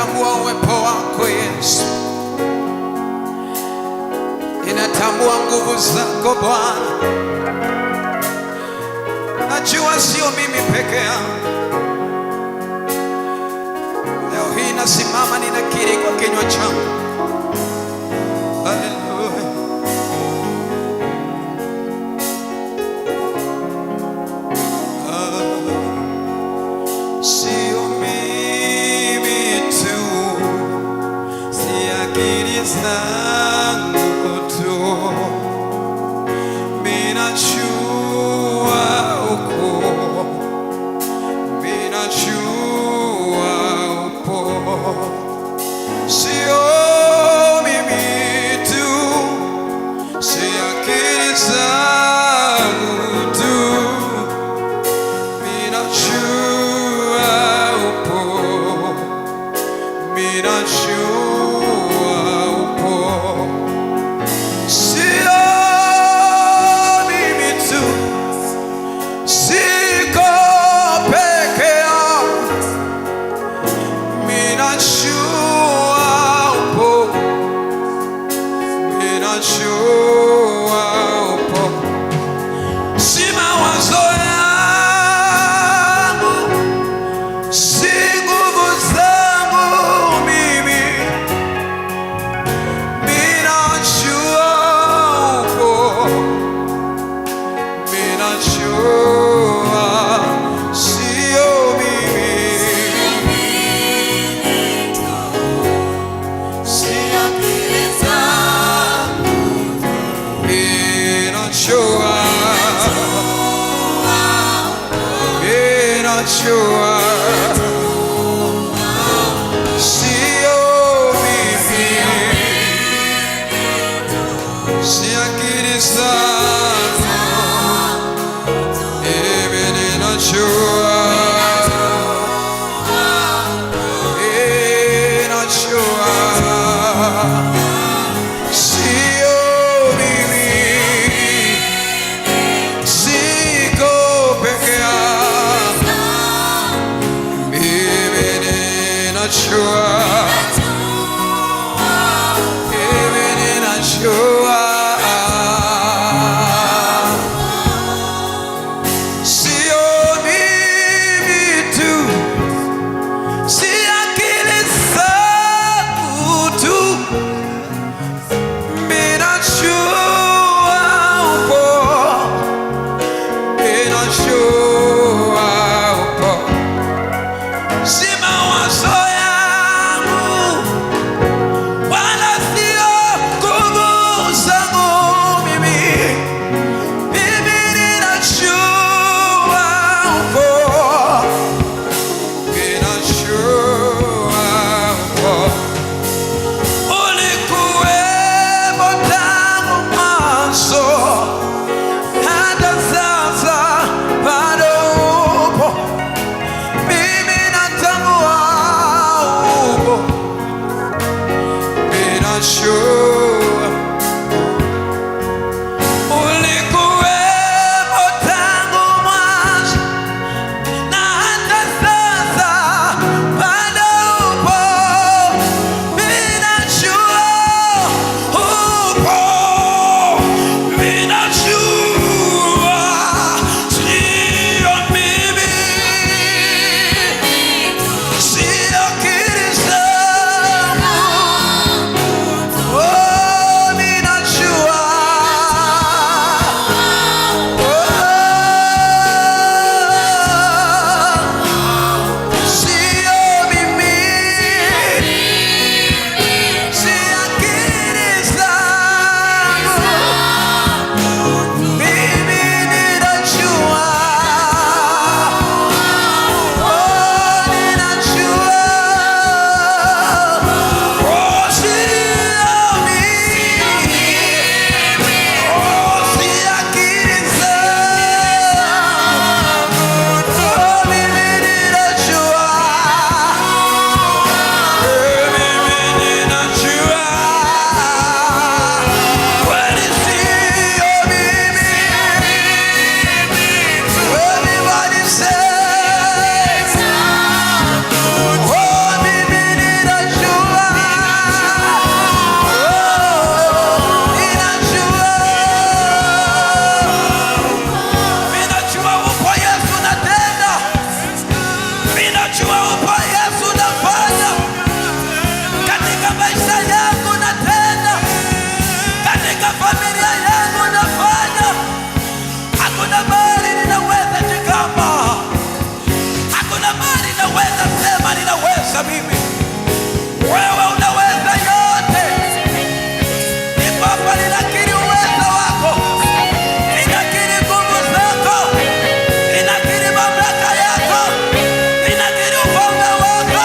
ninatambua uwepo wako Yesu, ninatambua nguvu zako Bwana. Najua sio mimi peke yangu. Leo hii nasimama ninakiri kwa kinywa changu, haleluya, sio mimi tu, si akili zangu tu, minajua uko, minajua upo, sio mimi tu, si akili zangu tu, minajua upo, minajua upo, sio mimi tu, siko peke yangu, minajua upo, minajua upo, si mawazo yangu, si nguvu zangu mimi, minajua upo, minajua sio mimi, minajua, minajua sio mimi, si akili zangu, ninajua, ninajua sio mimi, siko peke yangu, mimi ninajua, mimi ninajua sio mimi tu, si akili zangu tu, minajua upo, minajua upo, si mawazo yangu, unaweza mimi, wewe unaweza yote. Niko hapa ninakiri uwezo wako, ninakiri nguvu zako, ninakiri mamlaka yako, ninakiri ufalme wako.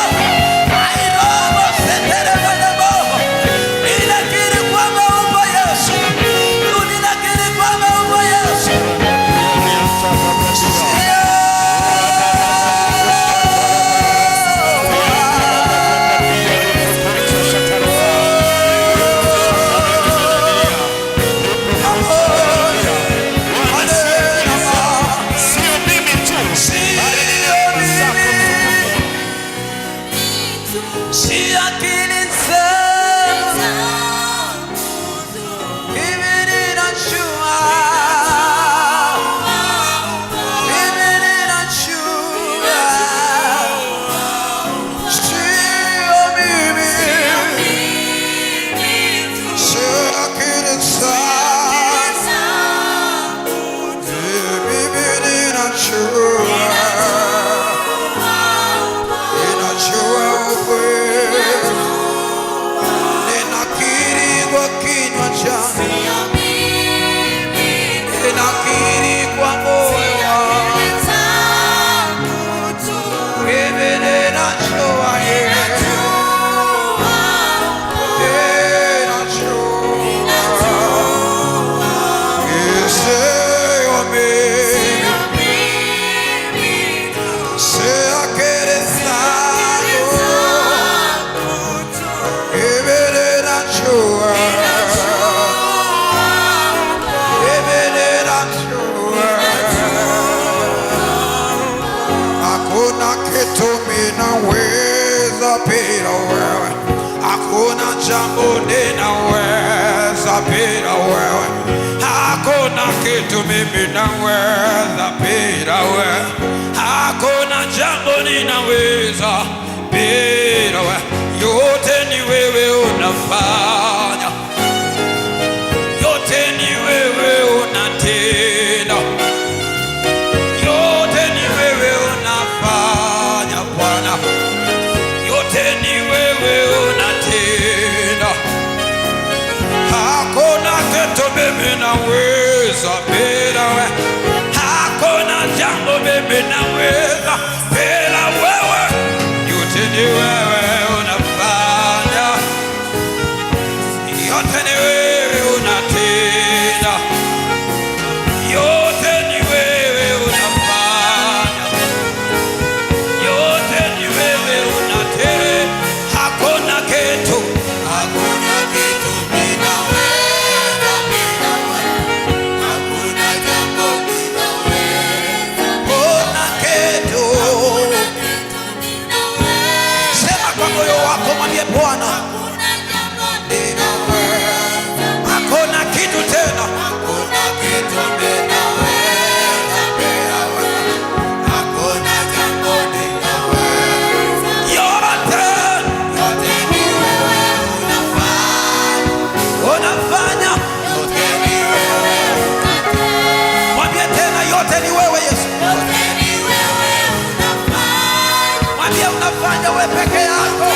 Airobo seteremelebo, ninakiri kwamba upo Yesu, ninakiri kwamba upo Yesu. Si akili zangu, mimi ninajua, mimi ninajua, sio mimi, si akili zangu, mimi ninajua, ninajua ukweli. Ninakiri kwa kinywa changu, ninakiri kwa moyo wangu, mimi ninajua, sio mimi, si akili zangu, mimi ninajua, mimi ninajua, hakuna kitu ninaweza bila wewe, hakuna jambo ninaweza bila wewe, hakuna kitu mimi naweza bila wewe, hakuna jambo ninaweza bila wewe. Yote ni wewe unafanya, yote ni wewe unatenda, yote ni wewe unafanya Bwana, yote ni wewe unatenda. Hakuna kitu mimi naweza bila wewe, hakuna jambo mimi naweza bila wewe, yote ni wewe unafanya, yote ni wewe unatenda, yote ni wewe unafanya, yote ni wewe unatenda. Hakuna kitu, hakuna kitu ninaweza bila wewe, hakuna jambo ninaweza, hakuna kitu. Sema kwa moyo wako, mwambie Bwana, hakuna kitu tena, hakuna kitu ninaweza bila wewe, hakuna jambo ninaweza, yote, yote ni wewe unafanya, unafanya, yote ni wewe unatenda. Mwambie tena, yote ni wewe Yesu, yote ni wewe unafanya, mwambie unafanya wewe peke yako.